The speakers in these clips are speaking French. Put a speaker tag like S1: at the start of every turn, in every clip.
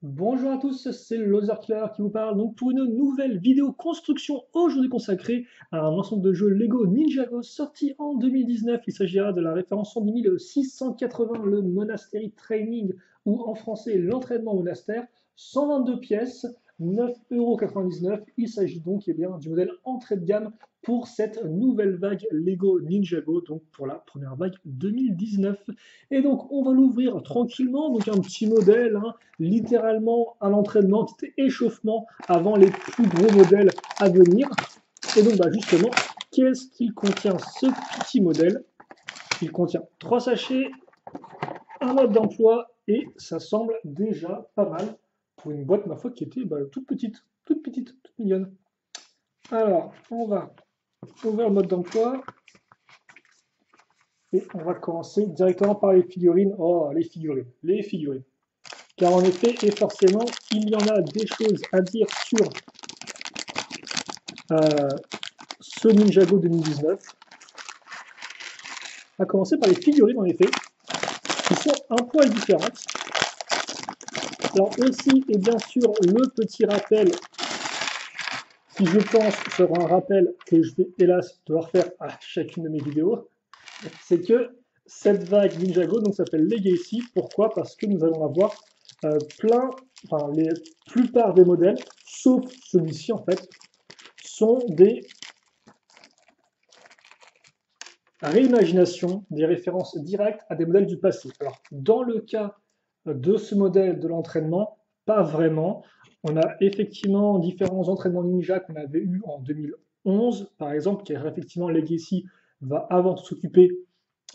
S1: Bonjour à tous, c'est Loserkiller qui vous parle donc pour une nouvelle vidéo construction aujourd'hui consacrée à un ensemble de jeux Lego Ninjago sorti en 2019. Il s'agira de la référence 10680, le Monastery Training ou en français l'entraînement monastère, 122 pièces, 9,99 €. Il s'agit donc bien, du modèle entrée de gamme pour cette nouvelle vague Lego Ninjago, donc pour la première vague 2019. Et donc on va l'ouvrir tranquillement, donc un petit modèle, hein, littéralement à l'entraînement, petit échauffement avant les plus gros modèles à venir. Et donc justement, qu'est-ce qu'il contient ce petit modèle? Il contient 3 sachets, un mode d'emploi et ça semble déjà pas mal pour une boîte, ma foi, qui était toute petite, toute mignonne. Alors, on va ouvrir le mode d'emploi et on va commencer directement par les figurines. Oh, les figurines. Car en effet, et forcément, il y en a des choses à dire sur euh, ce Ninjago 2019. À commencer par les figurines, en effet, qui sont un poil différentes. Alors aussi, et bien sûr, le petit rappel, qui je pense sera un rappel que je vais hélas devoir faire à chacune de mes vidéos, c'est que cette vague Ninjago donc s'appelle Legacy. Pourquoi? Parce que nous allons avoir la plupart des modèles, sauf celui-ci en fait, sont des réimagination des références directes à des modèles du passé. Alors, dans le cas de ce modèle de l'entraînement, pas vraiment. On a effectivement différents entraînements ninja qu'on avait eu en 2011, par exemple, car effectivement Legacy va avant s'occuper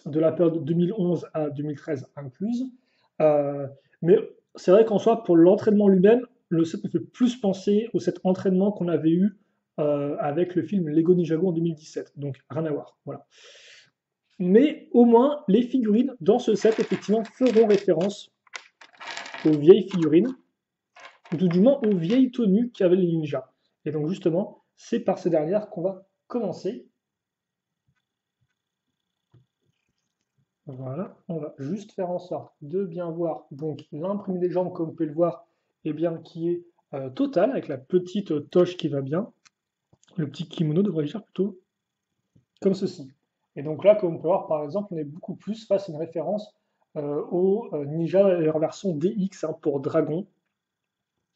S1: de la période de 2011 à 2013 incluse. Mais c'est vrai qu'en soi, pour l'entraînement lui-même, le set me fait plus penser au set entraînement qu'on avait eu avec le film Lego Ninjago en 2017. Donc rien à voir. Voilà. Mais au moins, les figurines dans ce set, effectivement, feront référence aux vieilles figurines, ou tout du moins aux vieilles tenues qu'avaient les ninjas. Et donc, justement, c'est par ces dernières qu'on va commencer. Voilà, on va juste faire en sorte de bien voir donc l'imprimé des jambes, comme vous pouvez le voir, et bien, qui est total, avec la petite toche qui va bien. Le petit kimono devrait dire plutôt comme ceci. Et donc là, comme on peut voir, par exemple, on est beaucoup plus face à une référence au Ninja et leur version DX, hein, pour dragon,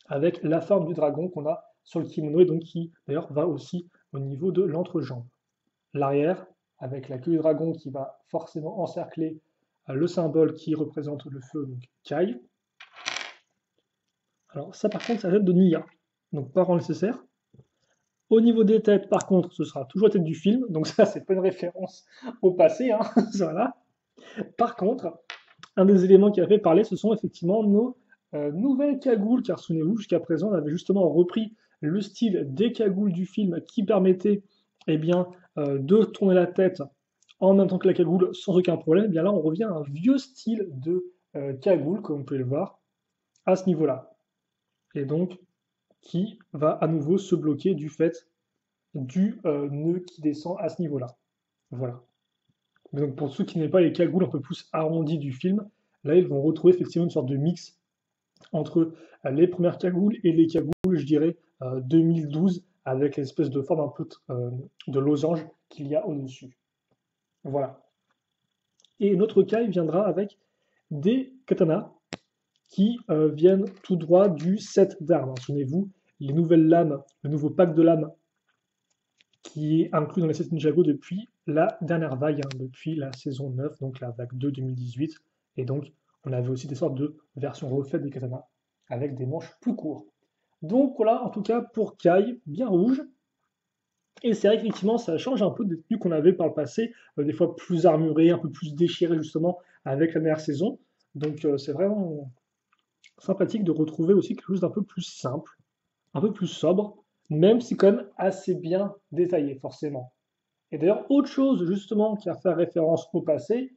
S1: avec la forme du dragon qu'on a sur le kimono et donc qui d'ailleurs va aussi au niveau de l'entrejambe. L'arrière, avec la queue du dragon qui va forcément encercler le symbole qui représente le feu, donc Kai. Alors ça par contre, ça jette de Nia, donc pas vraiment nécessaire. Au niveau des têtes, par contre, ce sera toujours la tête du film, donc ça c'est pas une référence au passé, hein. Voilà. Par contre, un des éléments qui a fait parler, ce sont effectivement nos nouvelles cagoules, car souvenez-vous, jusqu'à présent, on avait justement repris le style des cagoules du film qui permettait eh bien, de tourner la tête en même temps que la cagoule sans aucun problème. Eh bien là, on revient à un vieux style de cagoule, comme vous pouvez le voir, à ce niveau-là. Et donc, qui va à nouveau se bloquer du fait du nœud qui descend à ce niveau-là. Voilà. Mais donc pour ceux qui n'aiment pas les cagoules un peu plus arrondies du film, là ils vont retrouver effectivement une sorte de mix entre les premières cagoules et les cagoules, je dirais, 2012, avec l'espèce de forme un peu de losange qu'il y a au-dessus. Voilà. Et notre cas, il viendra avec des katanas qui viennent tout droit du set d'armes. Souvenez-vous, les nouvelles lames, le nouveau pack de lames qui est inclus dans les sets Ninjago depuis la dernière vague, hein, depuis la saison 9, donc la vague 2 2018. Et donc, on avait aussi des sortes de versions refaites des katanas avec des manches plus courtes. Donc voilà, en tout cas pour Kai, bien rouge. Et c'est vrai qu'effectivement, ça change un peu des tenues qu'on avait par le passé, des fois plus armurées, un peu plus déchirées justement avec la dernière saison. Donc c'est vraiment sympathique de retrouver aussi quelque chose d'un peu plus simple, un peu plus sobre, même si quand même assez bien détaillé forcément. Et d'ailleurs, autre chose justement qui a fait référence au passé,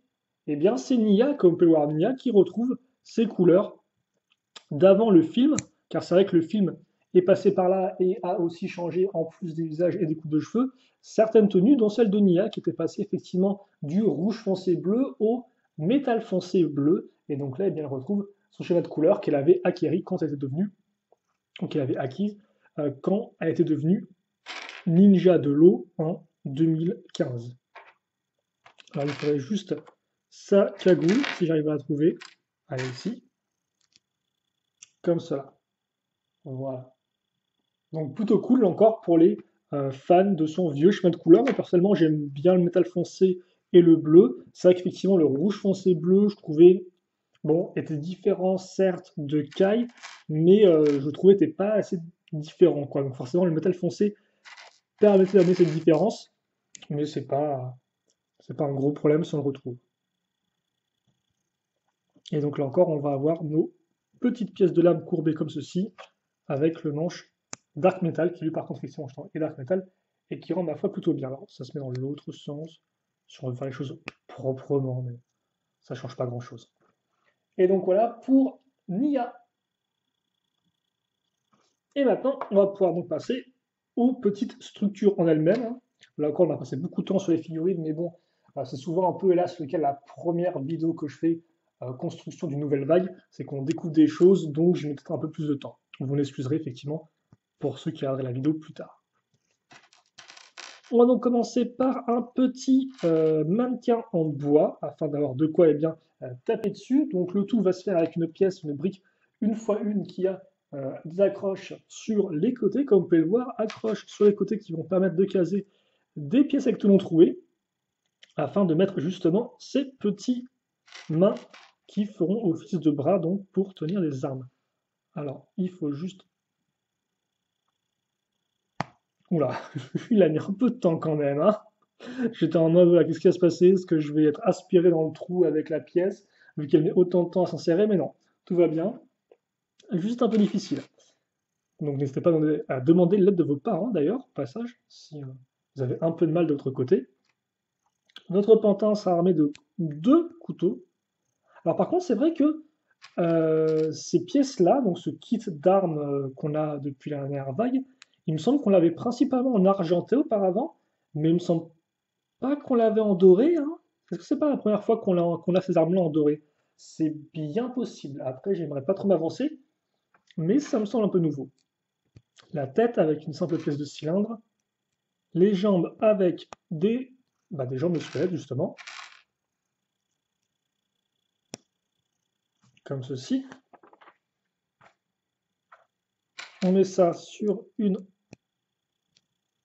S1: eh bien c'est Nia, comme on peut le voir, Nia qui retrouve ses couleurs d'avant le film, car c'est vrai que le film est passé par là et a aussi changé, en plus des visages et des coupes de cheveux, certaines tenues, dont celle de Nia, qui était passée effectivement du rouge foncé bleu au métal foncé bleu, et donc là, eh bien, elle retrouve son schéma de couleur qu'elle avait acquéri quand elle était devenue, ou qu'elle avait acquise quand elle était devenue ninja de l'eau en 2015. Alors il faudrait juste sa cagoule, si j'arrive à la trouver. Allez, ici, comme cela. Voilà. Donc plutôt cool encore pour les fans de son vieux chemin de couleur. Moi personnellement j'aime bien le métal foncé et le bleu. C'est vrai qu'effectivement le rouge foncé bleu, je trouvais, bon, était différent certes de Kai, mais je trouvais n'était pas assez différent, quoi. Donc forcément le métal foncé permettait d'amener cette différence, mais c'est pas un gros problème si on le retrouve. Et donc là encore on va avoir nos petites pièces de lame courbées comme ceci, avec le manche Dark Metal, qui lui par contre effectivement est Dark Metal, et qui rend ma foi plutôt bien. Alors ça se met dans l'autre sens, si on veut faire les choses proprement, mais ça change pas grand chose. Et donc voilà pour Nia. Et maintenant, on va pouvoir donc passer aux petites structures en elles-mêmes, hein. Là encore, on a passé beaucoup de temps sur les figurines, mais bon, c'est souvent un peu, hélas, lequel la première vidéo que je fais, construction d'une nouvelle vague, c'est qu'on découvre des choses, donc je mets peut-être un peu plus de temps. Vous m'excuserez effectivement pour ceux qui regarderaient la vidéo plus tard. On va donc commencer par un petit mannequin en bois, afin d'avoir de quoi taper dessus. Donc le tout va se faire avec une pièce, une brique, une fois une qui a des accroches sur les côtés, comme vous pouvez le voir, accroches sur les côtés qui vont permettre de caser des pièces avec tout long troué, afin de mettre justement ces petits mains qui feront office de bras donc pour tenir les armes. Alors, il faut juste... Oula, il a mis un peu de temps quand même, hein. J'étais en mode, qu'est-ce qui va se passer? Est-ce que je vais être aspiré dans le trou avec la pièce, vu qu'elle met autant de temps à s'insérer? Mais non, tout va bien. Juste un peu difficile. Donc n'hésitez pas à demander l'aide de vos parents, d'ailleurs, au passage, si vous avez un peu de mal de votre côté. Notre pantin sera armé de 2 couteaux. Alors par contre, c'est vrai que ces pièces-là, donc ce kit d'armes qu'on a depuis la dernière vague, il me semble qu'on l'avait principalement en argenté auparavant, mais il me semble pas qu'on l'avait en doré, hein. Est-ce que c'est pas la première fois qu'on a ces armes-là en doré? C'est bien possible. Après, j'aimerais pas trop m'avancer, mais ça me semble un peu nouveau. La tête avec une simple pièce de cylindre, les jambes avec des jambes de squelette, justement, comme ceci. On met ça sur une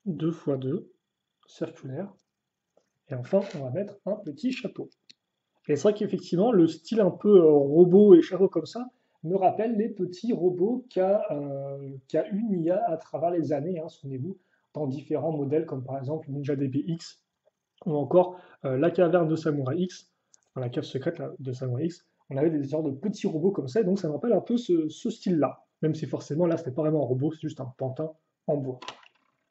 S1: 2x2 circulaire. Et enfin, on va mettre un petit chapeau. Et c'est vrai qu'effectivement, le style un peu robot et chapeau comme ça me rappelle les petits robots qu'a eu Nia à travers les années, hein, souvenez-vous, dans différents modèles comme par exemple Ninja DBX ou encore la caverne de Samurai X, enfin, la cave secrète là, de Samurai X. On avait des genres de petits robots comme ça, et donc ça me rappelle un peu ce style-là. Même si forcément là, c'était pas vraiment un robot, c'est juste un pantin en bois,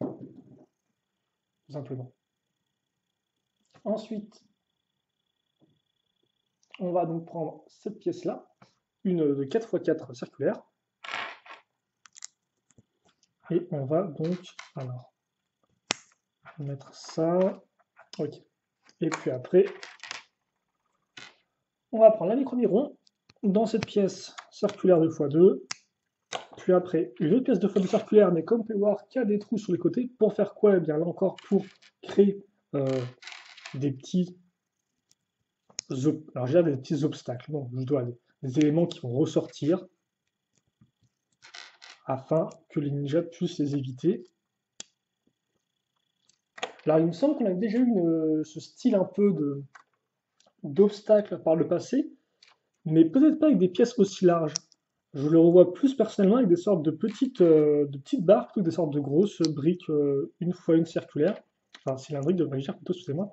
S1: tout simplement. Ensuite, on va donc prendre cette pièce-là, une de 4x4 circulaire, et on va donc, alors, mettre ça, ok. Et puis après, on va prendre la micro-miron dans cette pièce circulaire 2x2, puis après une autre pièce 2x2 circulaire, mais comme vous pouvez voir, qui a des trous sur les côtés, pour faire quoi? Eh bien là encore, pour créer des petits, alors j'ai des petits obstacles, non, je dois aller, des éléments qui vont ressortir, afin que les ninjas puissent les éviter. Alors il me semble qu'on avait déjà eu ce style un peu d'obstacle par le passé, mais peut-être pas avec des pièces aussi larges. Je le revois plus personnellement avec des sortes de petites barres plutôt que des sortes de grosses briques 1x1 circulaires. Enfin, cylindriques, devrais-je dire plutôt, excusez-moi.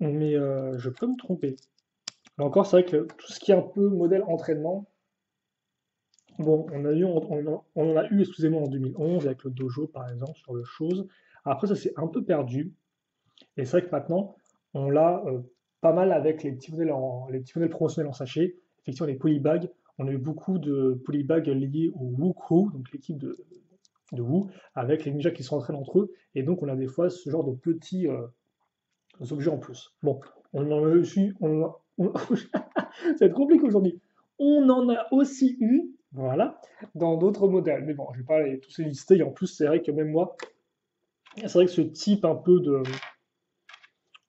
S1: Mais je peux me tromper. Là encore, c'est vrai que tout ce qui est un peu modèle entraînement, bon, on en a eu, excusez-moi, en 2011 avec le dojo par exemple, sur le chose. Après, ça s'est un peu perdu. Et c'est vrai que maintenant, on l'a pas mal avec les petits modèles promotionnels en sachet. Effectivement, les polybags. On a eu beaucoup de polybags liés au Wu Crew, donc l'équipe de Wu, avec les ninjas qui s'entraînent entre eux. Et donc, on a des fois ce genre de petits objets en plus. Bon, on en a aussi. Ça va être compliqué aujourd'hui. On en a aussi eu, voilà, dans d'autres modèles. Mais bon, je vais pas tous les lister. Et en plus, c'est vrai que même moi, c'est vrai que ce type un peu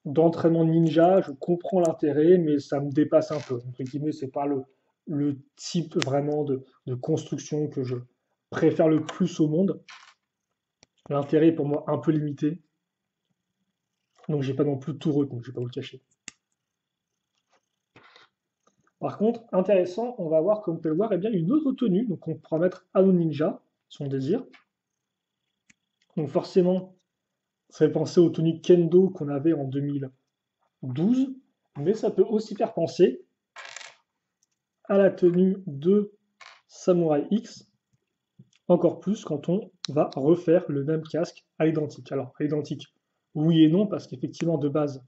S1: d'entraînement ninja, je comprends l'intérêt, mais ça me dépasse un peu. Entre guillemets, c'est pas le type vraiment de construction que je préfère le plus au monde. L'intérêt est pour moi un peu limité, donc j'ai pas non plus tout retenu, je vais pas vous le cacher. Par contre, intéressant, on va voir, comme on peut le voir, eh bien, une autre tenue, donc on pourra mettre à nos ninjas, son désir. Donc forcément, ça fait penser aux tenues Kendo qu'on avait en 2012, mais ça peut aussi faire penser à la tenue de Samurai X, encore plus quand on va refaire le même casque à l'identique. Alors, à l'identique, oui et non, parce qu'effectivement, de base,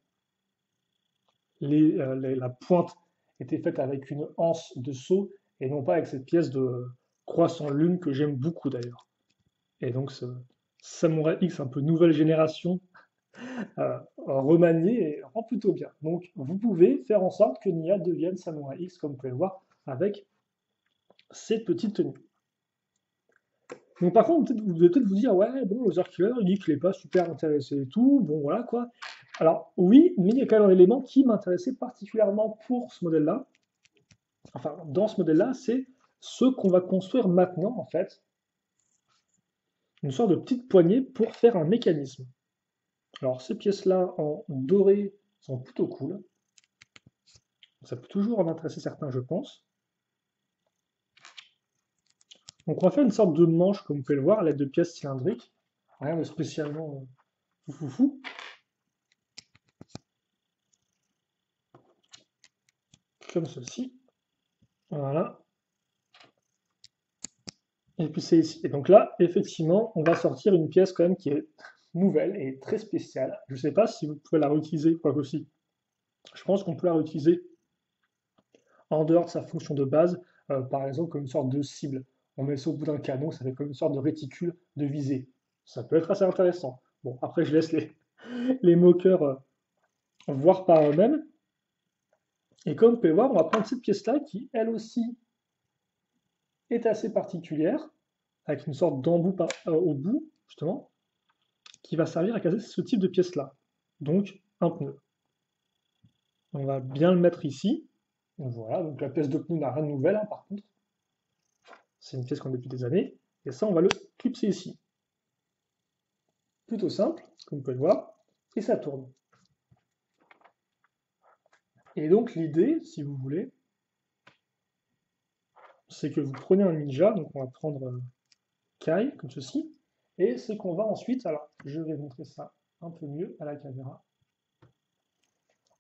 S1: la pointe était faite avec une anse de saut et non pas avec cette pièce de croix sans lune que j'aime beaucoup d'ailleurs. Et donc, ce Samurai X un peu nouvelle génération, remanié et rend plutôt bien. Donc, vous pouvez faire en sorte que Nia devienne Samurai X, comme vous pouvez le voir, avec cette petite tenue. Donc par contre, vous devez peut-être vous dire, ouais, bon, Loser Killer, il dit qu'il n'est pas super intéressé et tout, bon voilà quoi. Alors oui, mais il y a quand même un élément qui m'intéressait particulièrement pour ce modèle-là, enfin dans ce modèle-là, c'est ce qu'on va construire maintenant en fait, une sorte de petite poignée pour faire un mécanisme. Alors ces pièces-là en doré sont plutôt cool, ça peut toujours en intéresser certains je pense. Donc on va faire une sorte de manche comme vous pouvez le voir à l'aide de pièces cylindriques, rien de spécialement fou. Comme ceci. Voilà. Et puis c'est ici. Et donc là, effectivement, on va sortir une pièce quand même qui est nouvelle et très spéciale. Je ne sais pas si vous pouvez la réutiliser, quoi aussi. Je pense qu'on peut la réutiliser en dehors de sa fonction de base, par exemple comme une sorte de cible. On met ça au bout d'un canon, ça fait comme une sorte de réticule de visée. Ça peut être assez intéressant. Bon, après je laisse les moqueurs voir par eux-mêmes. Et comme vous pouvez voir, on va prendre cette pièce-là qui, elle aussi, est assez particulière, avec une sorte d'embout au bout, justement, qui va servir à casser ce type de pièce-là. Donc, un pneu. On va bien le mettre ici. Donc, voilà, donc la pièce de pneu n'a rien de nouvel, hein, par contre. C'est une pièce qu'on a depuis des années. Et ça, on va le clipser ici. Plutôt simple, comme vous pouvez le voir. Et ça tourne. Et donc, l'idée, si vous voulez, c'est que vous prenez un ninja. Donc, on va prendre Kai, comme ceci. Et c'est qu'on va ensuite, alors, je vais montrer ça un peu mieux à la caméra.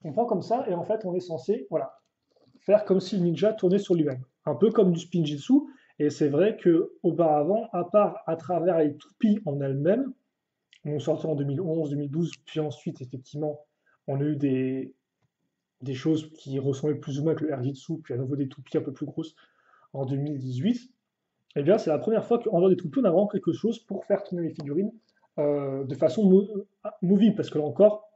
S1: On prend comme ça, et en fait, on est censé, voilà, faire comme si le ninja tournait sur lui-même. Un peu comme du spinjitzu. Et c'est vrai que auparavant, à part à travers les toupies en elles-mêmes, on sortait en 2011, 2012, puis ensuite, effectivement, on a eu des choses qui ressemblaient plus ou moins avec le Erjitsu, puis à nouveau des toupies un peu plus grosses en 2018. Et bien, c'est la première fois qu'en dehors des toupies, on a vraiment quelque chose pour faire tourner les figurines de façon movie, parce que là encore,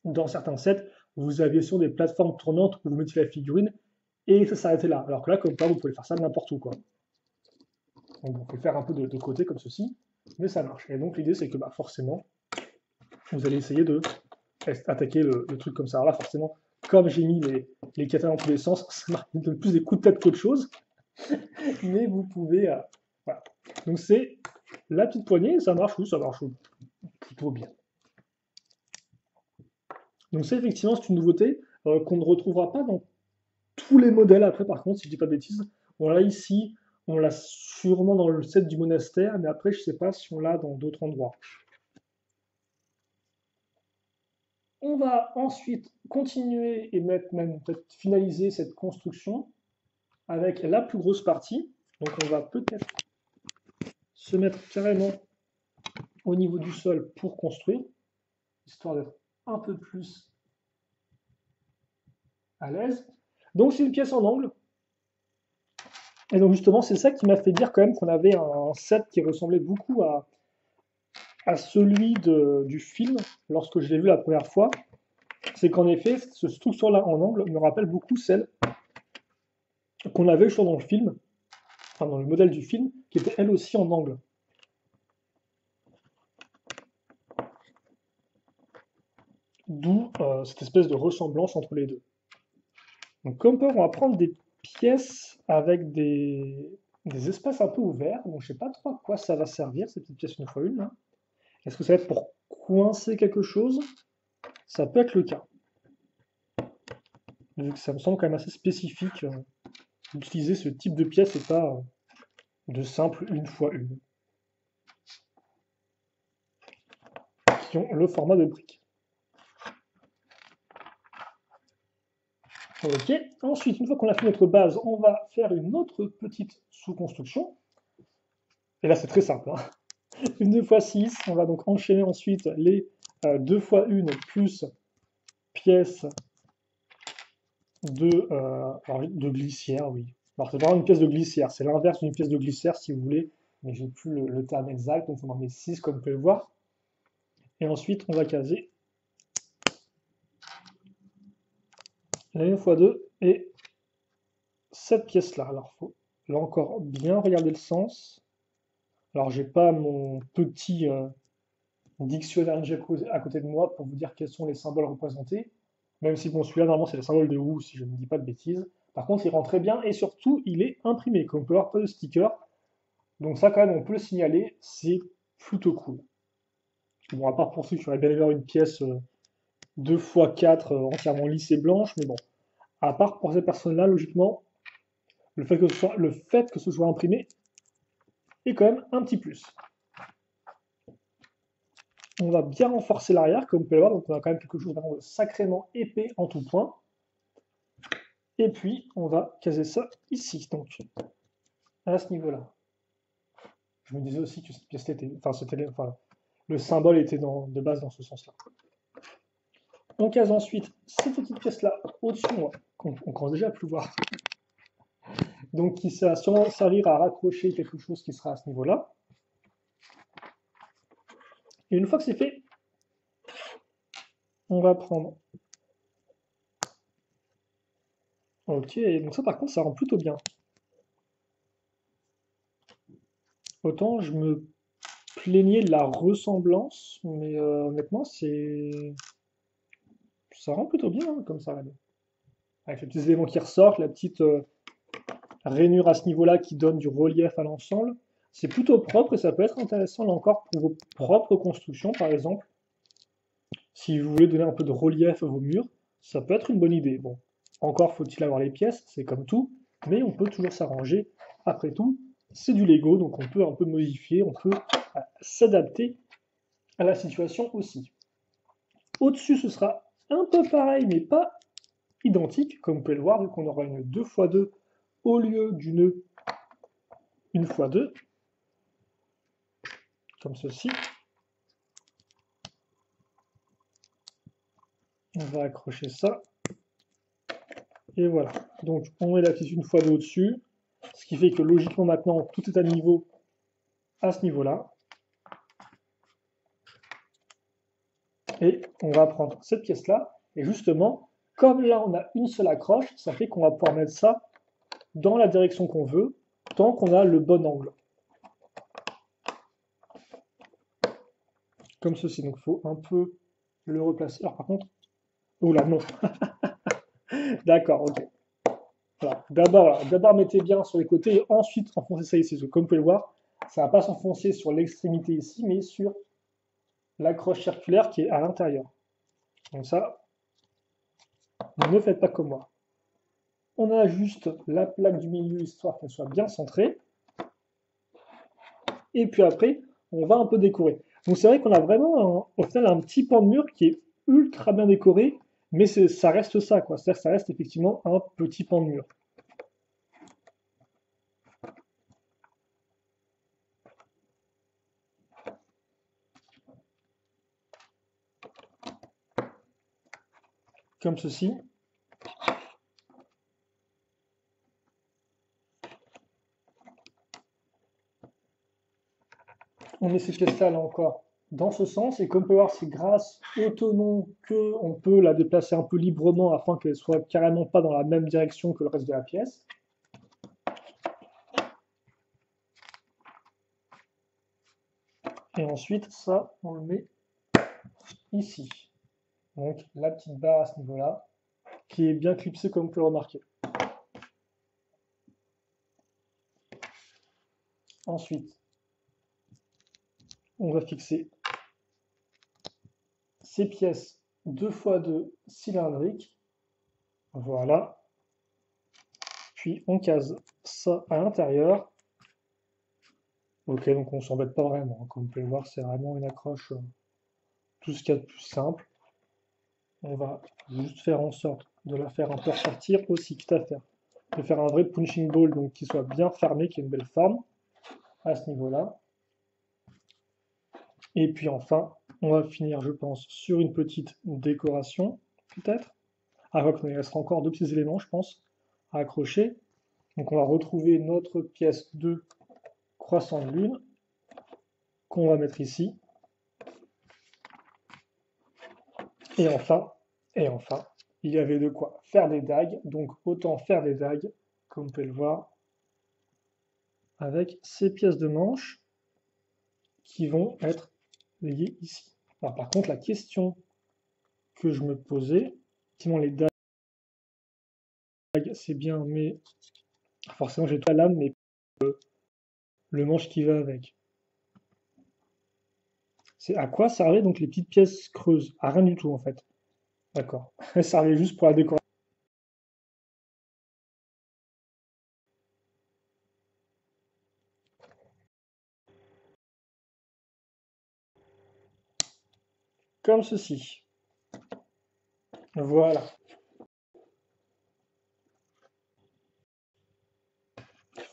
S1: dans certains sets, vous aviez sur des plateformes tournantes où vous mettiez la figurine et ça s'arrêtait là. Alors que là, comme ça, vous pouvez faire ça n'importe où, quoi. Donc vous pouvez faire un peu de côté comme ceci, mais ça marche. Et donc l'idée, c'est que bah, forcément, vous allez essayer de attaquer le truc comme ça. Alors là, forcément, comme j'ai mis les katanas dans tous les sens, ça marque plus des coups de tête qu'autre chose, mais vous pouvez... voilà. Donc c'est la petite poignée, ça marche plutôt bien. Donc c'est effectivement c'est une nouveauté qu'on ne retrouvera pas dans tous les modèles après par contre, si je dis pas de bêtises. On l'a ici, on l'a sûrement dans le set du monastère, mais après je sais pas si on l'a dans d'autres endroits. On va ensuite continuer et même peut-être finaliser cette construction avec la plus grosse partie. Donc on va peut-être se mettre carrément au niveau du sol pour construire, histoire d'être un peu plus à l'aise. Donc c'est une pièce en angle. Et donc justement, c'est ça qui m'a fait dire quand même qu'on avait un set qui ressemblait beaucoup à celui du film lorsque je l'ai vu la première fois. C'est qu'en effet, cette structure-là en angle me rappelle beaucoup celle qu'on avait je crois, dans le film, enfin dans le modèle du film, qui était elle aussi en angle. D'où cette espèce de ressemblance entre les deux. Donc comme peut, on va prendre des pièces avec des espaces un peu ouverts. Donc je sais pas trop à quoi ça va servir, ces petites pièces une fois une, là. Est-ce que ça va être pour coincer quelque chose? Ça peut être le cas. Vu que ça me semble quand même assez spécifique d'utiliser ce type de pièces et pas de simple une fois une, qui ont le format de brique. Ok, ensuite, une fois qu'on a fait notre base, on va faire une autre petite sous-construction. Et là, c'est très simple, hein. Une 2x6, on va donc enchaîner ensuite les 2x1 plus pièces de glissière, oui. Alors, c'est vraiment une pièce de glissière, c'est l'inverse d'une pièce de glissière si vous voulez, mais j'ai plus le terme exact, donc on en met 6 comme vous pouvez le voir. Et ensuite, on va caser la 1x2 et cette pièce-là. Alors, il faut là encore bien regarder le sens. Alors, j'ai pas mon petit dictionnaire à côté de moi pour vous dire quels sont les symboles représentés, même si bon, celui-là, normalement, c'est le symbole de Wu, si je ne dis pas de bêtises. Par contre, il rend très bien et surtout, il est imprimé. Comme on peut voir, pas de sticker. Donc ça, quand même, on peut le signaler, c'est plutôt cool. Bon, à part pour ceux qui auraient bien aimé avoir une pièce 2x4 entièrement lisse et blanche, mais bon, à part pour ces personnes-là, logiquement, le fait que ce soit imprimé est quand même un petit plus. On va bien renforcer l'arrière, comme vous pouvez le voir, donc on a quand même quelque chose de sacrément épais en tout point. Et puis, on va caser ça ici, donc, à ce niveau-là. Je me disais aussi que cette pièce était, enfin, le symbole était de base dans ce sens-là. On case ensuite ces petites pièces-là au-dessus, qu'on commence déjà à plus voir. Donc, qui va sûrement servir à raccrocher quelque chose qui sera à ce niveau-là. Et une fois que c'est fait, on va prendre. Ok, donc ça par contre, ça rend plutôt bien. Autant je me plaignais de la ressemblance, mais honnêtement, ça rend plutôt bien hein, comme ça. Là. Avec les petits éléments qui ressortent, la petite rainure à ce niveau-là qui donne du relief à l'ensemble. C'est plutôt propre et ça peut être intéressant là encore pour vos propres constructions par exemple. Si vous voulez donner un peu de relief à vos murs, ça peut être une bonne idée. Bon, encore faut-il avoir les pièces, c'est comme tout, mais on peut toujours s'arranger. Après tout, c'est du Lego, donc on peut un peu modifier, on peut s'adapter à la situation aussi. Au-dessus, ce sera un peu pareil, mais pas identique, comme vous pouvez le voir, vu qu'on aura une 2x2 au lieu d'une 1x2, comme ceci. On va accrocher ça. Et voilà. Donc, on met la petite 1x2 au-dessus, ce qui fait que logiquement maintenant, tout est à niveau à ce niveau-là. Et on va prendre cette pièce-là, et justement, comme là on a une seule accroche, ça fait qu'on va pouvoir mettre ça dans la direction qu'on veut, tant qu'on a le bon angle. Comme ceci, donc il faut un peu le replacer. Alors par contre, oula, non. D'accord, ok. Voilà. D'abord mettez bien sur les côtés et ensuite enfoncez ça ici. Comme vous pouvez le voir, ça ne va pas s'enfoncer sur l'extrémité ici, mais sur l'accroche circulaire qui est à l'intérieur. Donc ça, ne faites pas comme moi. On ajuste la plaque du milieu histoire qu'elle soit bien centrée. Et puis après, on va un peu décorer. Donc c'est vrai qu'on a vraiment au final un petit pan de mur qui est ultra bien décoré, mais ça reste ça, quoi. C'est-à-dire que ça reste effectivement un petit pan de mur. Comme ceci. On met ces pièces-là là encore dans ce sens, et comme on peut voir, c'est grâce au tenon qu'on peut la déplacer un peu librement afin qu'elle soit carrément pas dans la même direction que le reste de la pièce. Et ensuite, ça, on le met ici. Donc, la petite barre à ce niveau-là, qui est bien clipsée comme vous pouvez le remarquer. Ensuite, on va fixer ces pièces 2x2 cylindriques. Voilà. Puis on case ça à l'intérieur. Ok, donc on s'embête pas vraiment. Comme vous pouvez le voir, c'est vraiment une accroche, tout ce qu'il y a de plus simple. On va juste faire en sorte de la faire un peu ressortir aussi, quitte à faire. De faire un vrai punching ball, donc qui soit bien fermé, qui ait une belle forme à ce niveau-là. Et puis enfin, on va finir, je pense, sur une petite décoration, peut-être. Ah, il restera encore deux petits éléments, je pense, à accrocher. Donc on va retrouver notre pièce de croissant de lune qu'on va mettre ici. Et enfin, il y avait de quoi faire des dagues. Donc autant faire des dagues, comme vous pouvez le voir, avec ces pièces de manche qui vont être liées ici. Alors, par contre, la question que je me posais, effectivement les dagues, c'est bien, mais forcément j'ai pas la lame, mais le manche qui va avec. C'est à quoi servaient donc les petites pièces creuses? À rien du tout en fait. D'accord. Elles servaient juste pour la décoration. Comme ceci. Voilà.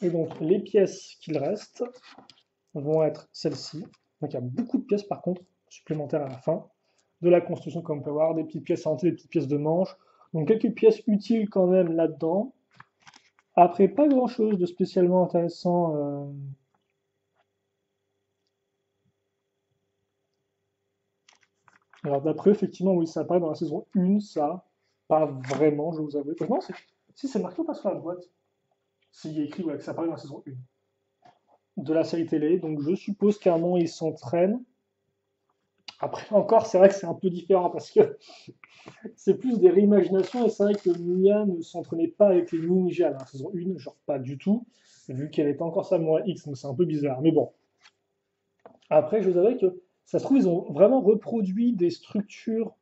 S1: Et donc les pièces qu'il reste vont être celles-ci. Donc il y a beaucoup de pièces par contre supplémentaires à la fin. De la construction comme on peut voir, des petites pièces à hanter, des petites pièces de manche. Donc quelques pièces utiles quand même là-dedans. Après, pas grand-chose de spécialement intéressant. Alors d'après, effectivement, oui, ça apparaît dans la saison 1, ça. Pas vraiment, je vous avoue. Non, si c'est marqué ou pas sur la boîte. S'il y a écrit ouais, que ça apparaît dans la saison 1 de la série télé. Donc je suppose qu'à un moment, ils s'entraînent. Après encore, c'est vrai que c'est un peu différent parce que c'est plus des réimaginations et c'est vrai que Mia ne s'entraînait pas avec les ninjas dans la saison 1, genre pas du tout, vu qu'elle était encore Samouraï X, donc c'est un peu bizarre. Mais bon, après, je vous avoue que ça se trouve, ils ont vraiment reproduit des structures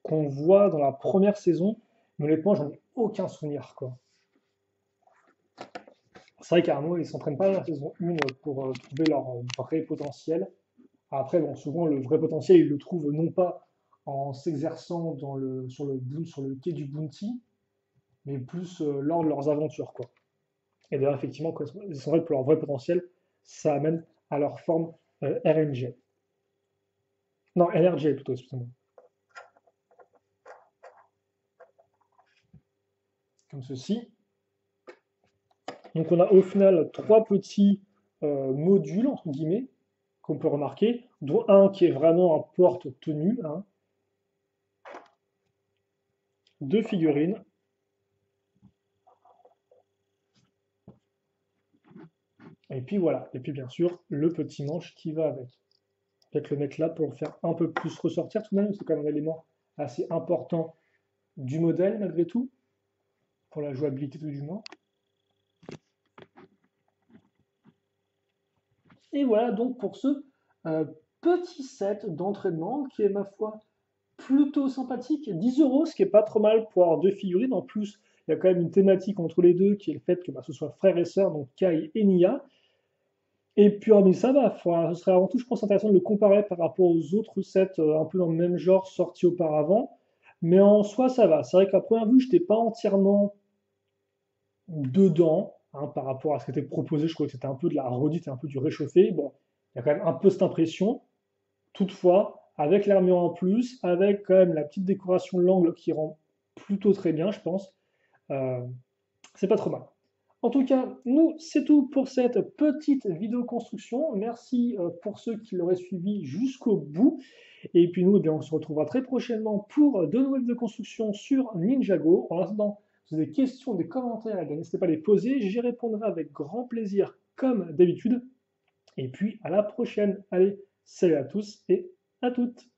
S1: qu'on voit dans la première saison, mais honnêtement, j'en ai aucun souvenir, quoi. C'est vrai qu'à un moment, ils s'entraînent pas dans la saison 1 pour trouver leur vrai potentiel. Après, bon, souvent, le vrai potentiel, ils le trouvent non pas en s'exerçant sur le quai du Bounty, mais plus lors de leurs aventures, quoi. Et d'ailleurs, effectivement, quand ils sont pour leur vrai potentiel, ça amène à leur forme RNG. Non, LRG plutôt, excusez-moi. Comme ceci. Donc on a au final trois petits modules, entre guillemets, qu'on peut remarquer, dont un qui est vraiment un porte-tenue, hein, deux figurines, et puis voilà. Et puis bien sûr, le petit manche qui va avec. Peut-être le mettre là pour le faire un peu plus ressortir tout de même, c'est quand même un élément assez important du modèle malgré tout, pour la jouabilité tout du moins. Et voilà donc pour ce euh, petit set d'entraînement qui est ma foi plutôt sympathique. 10 euros, ce qui est pas trop mal pour avoir deux figurines. En plus, il y a quand même une thématique entre les deux qui est le fait que ce soit frère et sœur, donc Kai et Nia. Et puis hormis ça, ce serait avant tout, je pense, intéressant de le comparer par rapport aux autres sets un peu dans le même genre sortis auparavant. Mais en soi, ça va. C'est vrai qu'à première vue, je n'étais pas entièrement dedans hein, par rapport à ce qui était proposé. Je trouvais que c'était un peu de la redite, un peu du réchauffé. Bon, il y a quand même un peu cette impression. Toutefois, avec l'armure en plus, avec quand même la petite décoration de l'angle qui rend plutôt très bien, je pense, euh, c'est pas trop mal. En tout cas, nous, c'est tout pour cette petite vidéo construction. Merci pour ceux qui l'auraient suivi jusqu'au bout. Et puis nous, eh bien, on se retrouvera très prochainement pour de nouvelles vidéos de construction sur Ninjago. En attendant, si vous avez des questions, des commentaires, eh n'hésitez pas à les poser. J'y répondrai avec grand plaisir, comme d'habitude. Et puis, à la prochaine. Allez, Salut à tous et à toutes.